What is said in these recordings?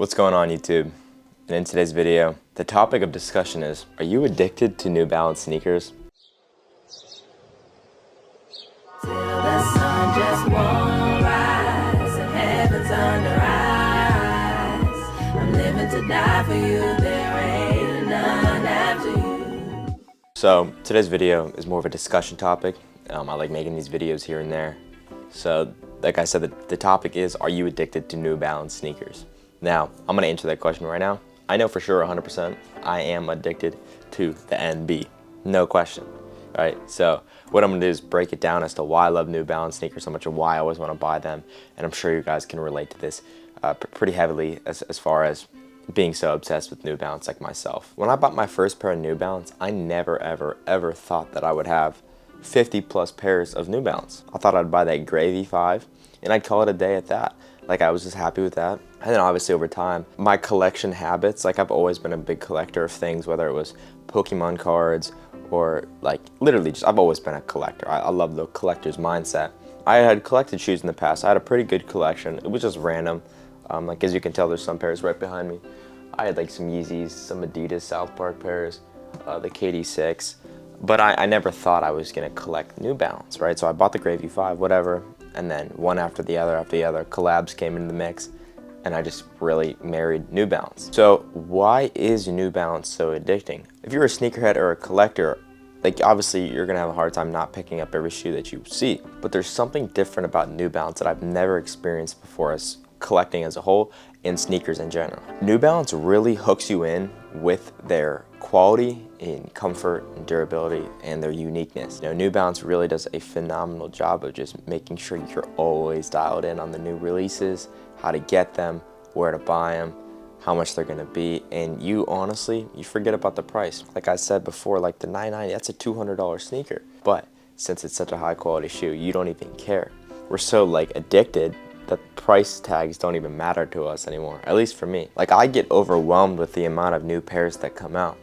What's going on, YouTube? And in today's video, the topic of discussion is, are you addicted to New Balance sneakers? Till the sun just won't rise and heaven's under eyes. I'm living to die for you, there ain't none after you. So today's video is more of a discussion topic. I like making these videos here and there. So like I said, the topic is, are you addicted to New Balance sneakers? Now, I'm gonna answer that question right now. I know for sure 100% I am addicted to the NB, no question, right? So what I'm gonna do is break it down as to why I love New Balance sneakers so much and why I always wanna buy them. And I'm sure you guys can relate to this pretty heavily as far as being so obsessed with New Balance like myself. When I bought my first pair of New Balance, I never, ever thought that I would have 50 plus pairs of New Balance. I thought I'd buy that gray V5 and I'd call it a day at that. Like, I was just happy with that. And then obviously over time, my collection habits, like I've always been a big collector of things, whether it was Pokemon cards or like literally just, I've always been a collector. I love the collector's mindset. I had collected shoes in the past. I had a pretty good collection. It was just random. Like as you can tell, there's some pairs right behind me. I had like some Yeezys, some Adidas South Park pairs, the KD6. But I never thought I was gonna collect New Balance, right? So I bought the Gray V5, whatever, and then one after the other, collabs came into the mix, and I just really married New Balance. So why is New Balance so addicting? If you're a sneakerhead or a collector, like obviously you're gonna have a hard time not picking up every shoe that you see, but there's something different about New Balance that I've never experienced before as collecting as a whole and sneakers in general. New Balance really hooks you in with their quality in comfort and durability and their uniqueness. You know, New Balance really does a phenomenal job of just making sure you're always dialed in on the new releases, how to get them, where to buy them, how much they're gonna be, and you honestly, you forget about the price. Like I said before, like the 990, that's a $200 sneaker. But since it's such a high quality shoe, you don't even care. We're so like addicted that price tags don't even matter to us anymore, at least for me. Like I get overwhelmed with the amount of new pairs that come out.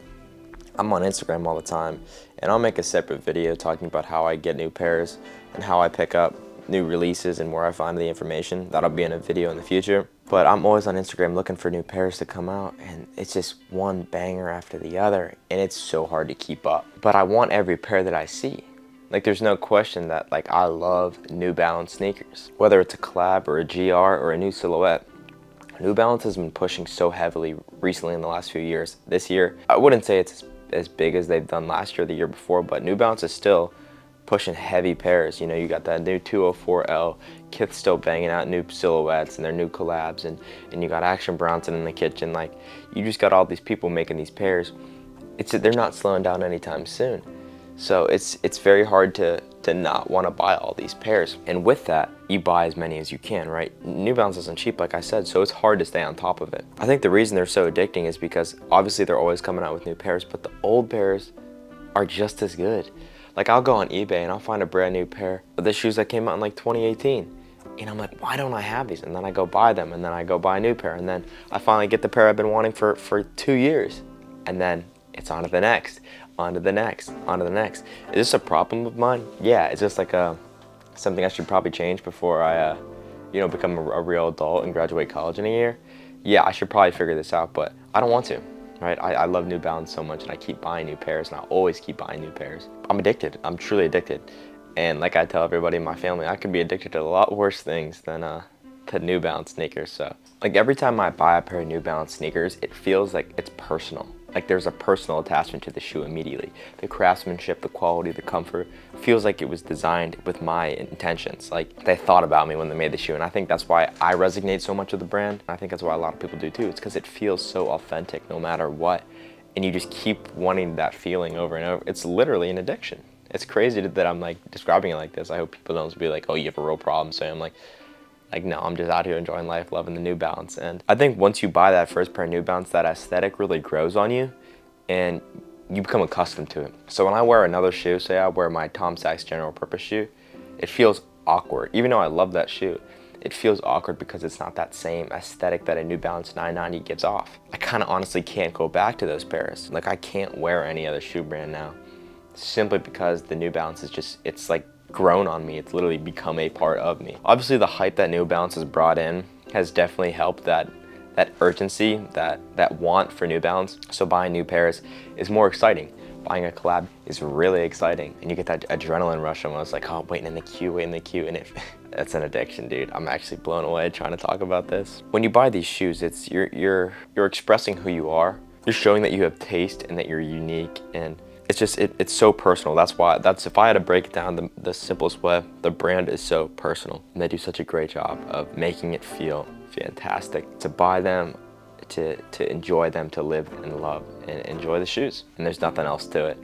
I'm on Instagram all the time, and I'll make a separate video talking about how I get new pairs and how I pick up new releases and where I find the information. That'll be in a video in the future. But I'm always on Instagram looking for new pairs to come out, and it's just one banger after the other, and it's so hard to keep up. But I want every pair that I see. Like there's no question that like I love New Balance sneakers. Whether it's a collab or a GR or a new silhouette, New Balance has been pushing so heavily recently in the last few years. This year, I wouldn't say it's as big as they've done last year or the year before, but New Balance is still pushing heavy pairs. You know, you got that new 204L, Kith's still banging out new silhouettes and their new collabs, and you got Action Bronson in the kitchen. Like, you just got all these people making these pairs. They're not slowing down anytime soon. So it's very hard to not want to buy all these pairs. And with that, you buy as many as you can, right? New Balance isn't cheap, like I said, so it's hard to stay on top of it. I think the reason they're so addicting is because obviously they're always coming out with new pairs, but the old pairs are just as good. Like I'll go on eBay and I'll find a brand new pair of the shoes that came out in like 2018. And I'm like, why don't I have these? And then I go buy them, and then I go buy a new pair, and then I finally get the pair I've been wanting for 2 years. And then it's on to the next. On to the next, on to the next. Is this a problem of mine? Yeah, it's just like something I should probably change before I, become a real adult and graduate college in a year. Yeah, I should probably figure this out, but I don't want to, right? I love New Balance so much, and I keep buying new pairs, and I always keep buying new pairs. I'm addicted. I'm truly addicted. And like I tell everybody in my family, I could be addicted to a lot worse things than New Balance sneakers. So like every time I buy a pair of New Balance sneakers, it feels like it's personal. Like there's a personal attachment to the shoe immediately. The craftsmanship, the quality, the comfort, feels like it was designed with my intentions. Like they thought about me when they made the shoe, and I think that's why I resonate so much with the brand. I think that's why a lot of people do too. It's because it feels so authentic no matter what, and you just keep wanting that feeling over and over. It's literally an addiction. It's crazy that I'm like describing it like this. I hope people don't be like, oh, you have a real problem. So I'm like no, I'm just out here enjoying life, loving the New Balance. And I think once you buy that first pair of New Balance, that aesthetic really grows on you and you become accustomed to it. So when I wear another shoe, say I wear my Tom Sachs general purpose shoe, it feels awkward. Even though I love that shoe, it feels awkward because it's not that same aesthetic that a New Balance 990 gives off. I kind of honestly can't go back to those pairs. Like I can't wear any other shoe brand now, simply because the New Balance is just, it's like grown on me. It's literally become a part of me. Obviously the hype that New Balance has brought in has definitely helped that that urgency, that want for New Balance. So buying new pairs is more exciting. Buying a collab is really exciting, and you get that adrenaline rush almost, like, oh, waiting in the queue, and that's an addiction, dude. I'm actually blown away trying to talk about this. When you buy these shoes, it's you're expressing who you are. You're showing that you have taste and that you're unique, and it's so personal. That's if I had to break it down the simplest way, the brand is so personal, and they do such a great job of making it feel fantastic. To buy them, to enjoy them, to live and love and enjoy the shoes. And there's nothing else to it.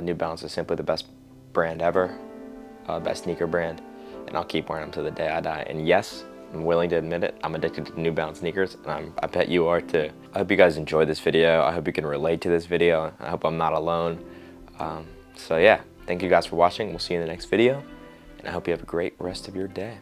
New Balance is simply the best brand ever, best sneaker brand, and I'll keep wearing them to the day I die. And yes, I'm willing to admit it, I'm addicted to New Balance sneakers, and I bet you are too. I hope you guys enjoyed this video. I hope you can relate to this video. I hope I'm not alone. So yeah, thank you guys for watching. We'll see you in the next video, and I hope you have a great rest of your day.